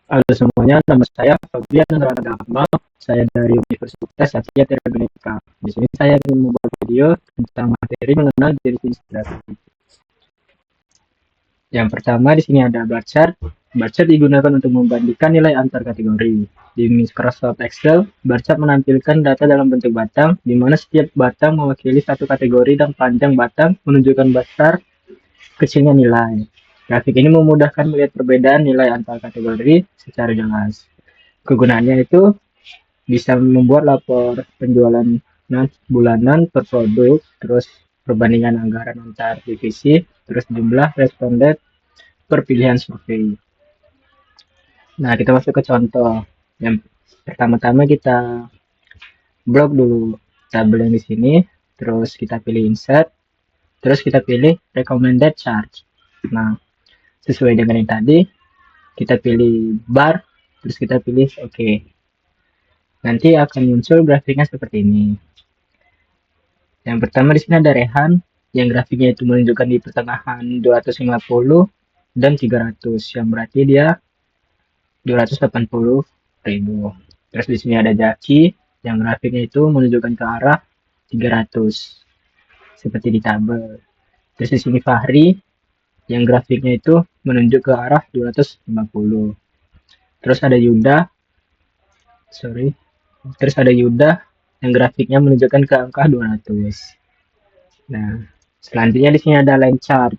Halo semuanya, nama saya Fabian Ragama. Saya dari Universitas Asia Tenggara. Di sini saya ingin membuat video tentang materi mengenal definisi grafik. Yang pertama di sini ada bar chart. Bar chart digunakan untuk membandingkan nilai antar kategori. Di Microsoft Excel, bar chart menampilkan data dalam bentuk batang, di mana setiap batang mewakili satu kategori dan panjang batang menunjukkan besar kecilnya nilai. Grafik ini memudahkan melihat perbedaan nilai antar kategori secara jelas. Kegunaannya itu bisa membuat lapor penjualan bulanan per produk, terus perbandingan anggaran antar divisi, terus jumlah responden per pilihan survei. Nah, kita masuk ke contoh. Yang pertama-tama kita blok dulu tabel yang di sini, terus kita pilih insert, terus kita pilih recommended chart. Nah, sesuai dengan yang tadi, kita pilih bar, terus kita pilih OK. Nanti akan muncul grafiknya seperti ini. Yang pertama di sini ada Rehan, yang grafiknya itu menunjukkan di pertengahan 250 dan 300, yang berarti dia 280.000. Terus di sini ada Jaki, yang grafiknya itu menunjukkan ke arah 300, seperti di tabel. Terus di sini Fahri, yang grafiknya itu menunjuk ke arah 250. Terus ada Yuda, terus ada Yuda yang grafiknya menunjukkan ke angka 200. Nah, selanjutnya di sini ada line chart.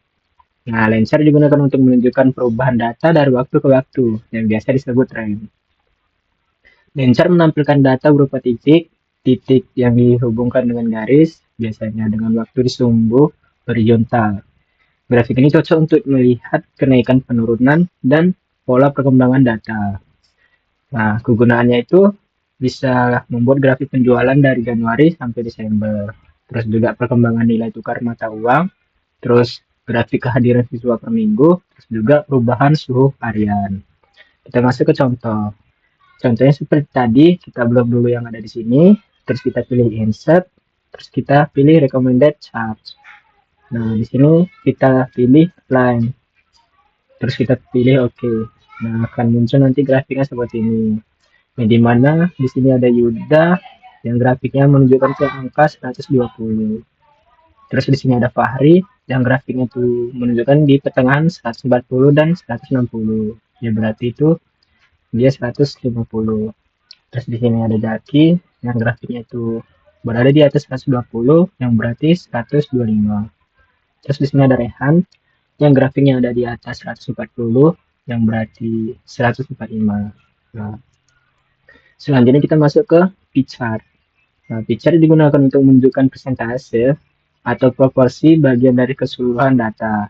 Nah, line chart digunakan untuk menunjukkan perubahan data dari waktu ke waktu, yang biasa disebut trend. Line chart menampilkan data berupa titik yang dihubungkan dengan garis, biasanya dengan waktu di sumbu horizontal. Grafik ini cocok untuk melihat kenaikan penurunan dan pola perkembangan data. Nah, kegunaannya itu bisa membuat grafik penjualan dari Januari sampai Desember. Terus juga perkembangan nilai tukar mata uang, terus grafik kehadiran siswa per minggu, terus juga perubahan suhu harian. Kita masuk ke contoh. Contohnya seperti tadi, kita blok dulu yang ada di sini, terus kita pilih insert, terus kita pilih recommended chart. Nah, di sini kita pilih line, terus kita pilih OK. Nah, akan muncul nanti grafiknya seperti ini. Yang dimana di sini ada Yuda yang grafiknya menunjukkan ke angka 120. Terus di sini ada Fahri yang grafiknya itu menunjukkan di pertengahan 140 dan 160. Ya berarti itu dia 150. Terus di sini ada Jaki yang grafiknya itu berada di atas 120 yang berarti 125. Terus di sini ada Rehan yang grafiknya ada di atas 140 yang berarti 145. Nah, selanjutnya kita masuk ke P-chart. Nah, P-chart digunakan untuk menunjukkan persentase atau proporsi bagian dari keseluruhan data.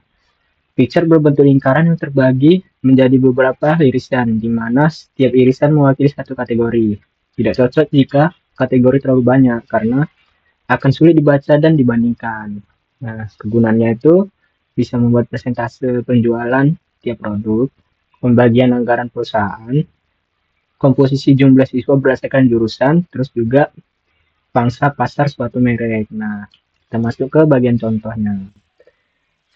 P-chart berbentuk lingkaran yang terbagi menjadi beberapa irisan, di mana setiap irisan mewakili satu kategori. Tidak cocok jika kategori terlalu banyak, karena akan sulit dibaca dan dibandingkan. Nah, kegunaannya itu bisa membuat persentase penjualan tiap produk, pembagian anggaran perusahaan, komposisi jumlah siswa berdasarkan jurusan, terus juga pangsa pasar suatu merek. Nah, kita masuk ke bagian contohnya.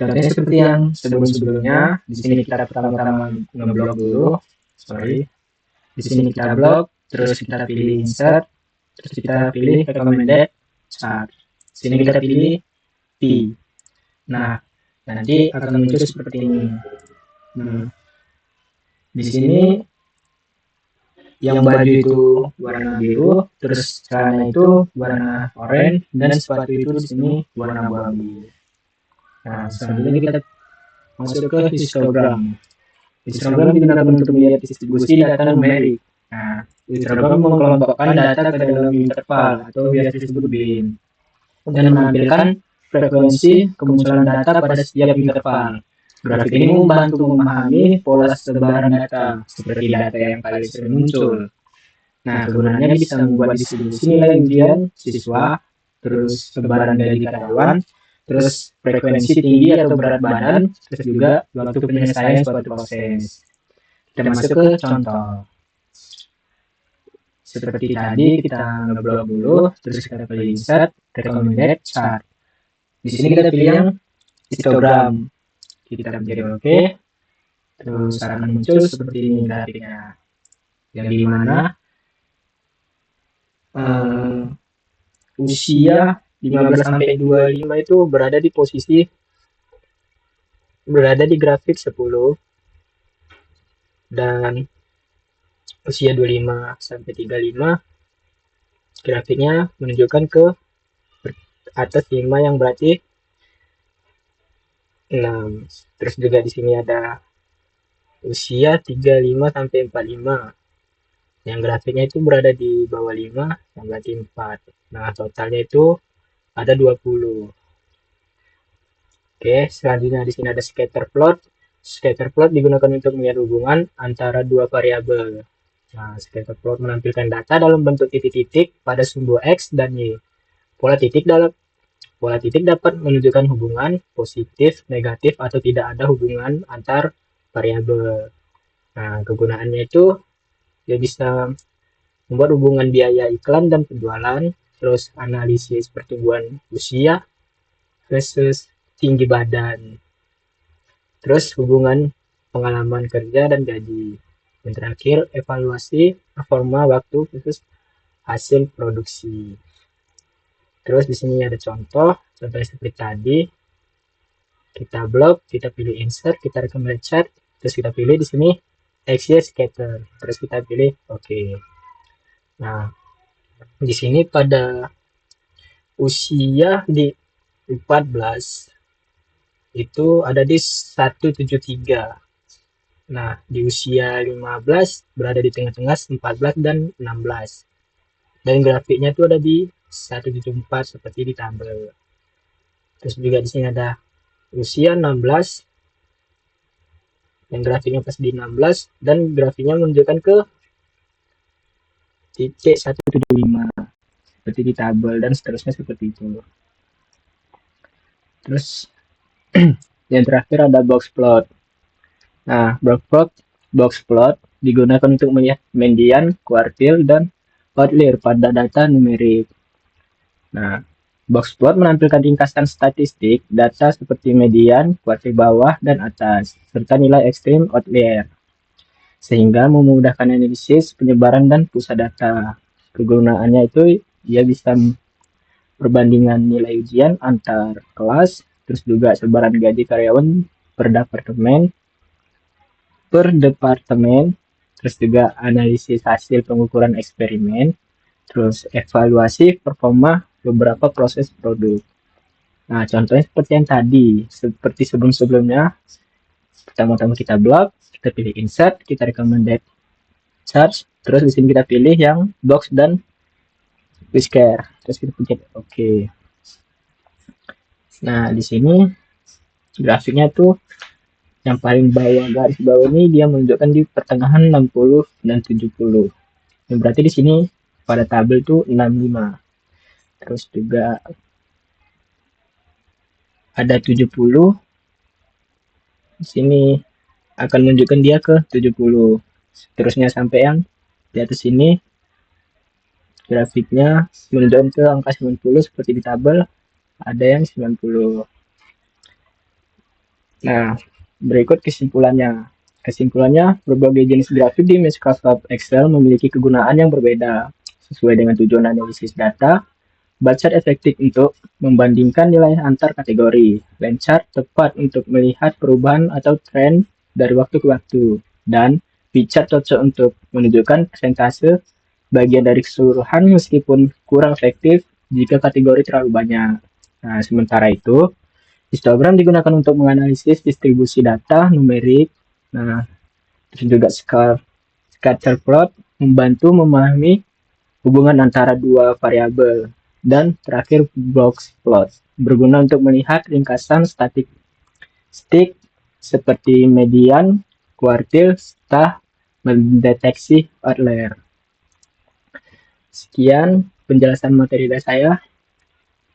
Contohnya seperti yang sebelum-sebelumnya, di sini kita pertama-tama ngeblok dulu. Di sini kita blok, terus kita pilih insert, terus kita pilih recommended chart. Di sini kita pilih P. Nah, nanti akan muncul seperti ini. Nah, di sini yang baju itu warna biru, terus celana itu warna oranye, dan sepatu itu di sini warna abu-abu. Nah, selanjutnya kita masuk ke histogram. Histogram digunakan untuk melihat distribusi data numerik. Nah, histogram mengelompokkan data ke dalam interval atau biasa disebut bin, dan menampilkan frekuensi kemunculan data pada setiap interval. Grafik ini membantu memahami pola sebaran data, seperti data yang paling sering muncul. Nah, kegunaannya bisa membuat distribusi nilai ujian siswa, terus sebaran dari karyawan, terus frekuensi tinggi atau berat badan, terus juga waktu penyelesaian suatu proses. Kita masuk ke contoh. Seperti tadi, kita ngeblok dulu, terus kita pilih insert, recommended chart. Di sini kita pilih yang histogram. Kita pilih OK. Terus akan muncul seperti ini grafiknya, yang dimana usia 15 sampai 25 itu berada di grafik 10, dan usia 25 sampai 35 grafiknya menunjukkan ke atas 5 yang berarti 6. Terus juga di sini ada usia 35 sampai 45 yang grafiknya itu berada di bawah 5 yang berarti 4. Nah, totalnya itu ada 20. Oke, selanjutnya di sini ada scatter plot. Scatter plot digunakan untuk melihat hubungan antara dua variabel. Nah, scatter plot menampilkan data dalam bentuk titik-titik pada sumbu X dan Y. Pola titik dapat menunjukkan hubungan positif, negatif, atau tidak ada hubungan antar variabel. Nah, kegunaannya itu dia bisa membuat hubungan biaya iklan dan penjualan, terus analisis pertumbuhan usia versus tinggi badan, terus hubungan pengalaman kerja dan gaji, dan terakhir evaluasi performa waktu versus hasil produksi. Terus di sini ada contohnya seperti tadi, kita blok, kita pilih insert, kita recommend chart, terus kita pilih di sini XY scatter, terus kita pilih oke. Nah, di sini pada usia di 14 itu ada di 173. Nah, di usia 15 berada di tengah-tengah 14 dan 16. Dan grafiknya itu ada di 174 seperti di tabel. Terus juga di sini ada usia 16 yang grafiknya pas di 16 dan grafiknya menunjukkan ke titik 175 seperti di tabel dan seterusnya seperti itu. Terus yang terakhir ada box plot. Nah, box plot digunakan untuk melihat median, kuartil, dan outlier pada data numerik. Nah, box plot menampilkan ringkasan statistik data seperti median, kuartil bawah, dan atas, serta nilai ekstrim outlier, sehingga memudahkan analisis penyebaran dan pusat data. Kegunaannya itu dia bisa perbandingan nilai ujian antar kelas, terus juga sebaran gaji karyawan per departemen, terus juga analisis hasil pengukuran eksperimen, terus evaluasi performa beberapa proses produk. Nah, contohnya seperti yang tadi, seperti sebelum-sebelumnya, pertama-tama kita blok, kita pilih insert, kita recommended search, terus di sini kita pilih yang box dan whisker, terus kita pencet OK. Nah, di sini grafiknya tuh yang paling bawah, garis bawah ini dia menunjukkan di pertengahan 60 dan 70. Yang berarti di sini pada tabel tuh 65. Terus juga ada 70. Di sini akan menunjukkan dia ke 70. Terusnya sampai yang di atas ini grafiknya menunjukkan ke angka 90 seperti di tabel, ada yang 90. Nah, berikut kesimpulannya. Kesimpulannya, berbagai jenis grafik di Microsoft Excel memiliki kegunaan yang berbeda. Sesuai dengan tujuan analisis data, bar chart efektif untuk membandingkan nilai antar kategori. Line chart tepat untuk melihat perubahan atau tren dari waktu ke waktu. Dan pie chart cocok untuk menunjukkan persentase bagian dari keseluruhan meskipun kurang efektif jika kategori terlalu banyak. Nah, sementara itu, histogram digunakan untuk menganalisis distribusi data numerik. Nah, terus juga scatter plot membantu memahami hubungan antara dua variabel. Dan terakhir box plot berguna untuk melihat ringkasan statistik seperti median, kuartil, serta mendeteksi outlier. Sekian penjelasan materi dari saya.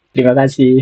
Terima kasih.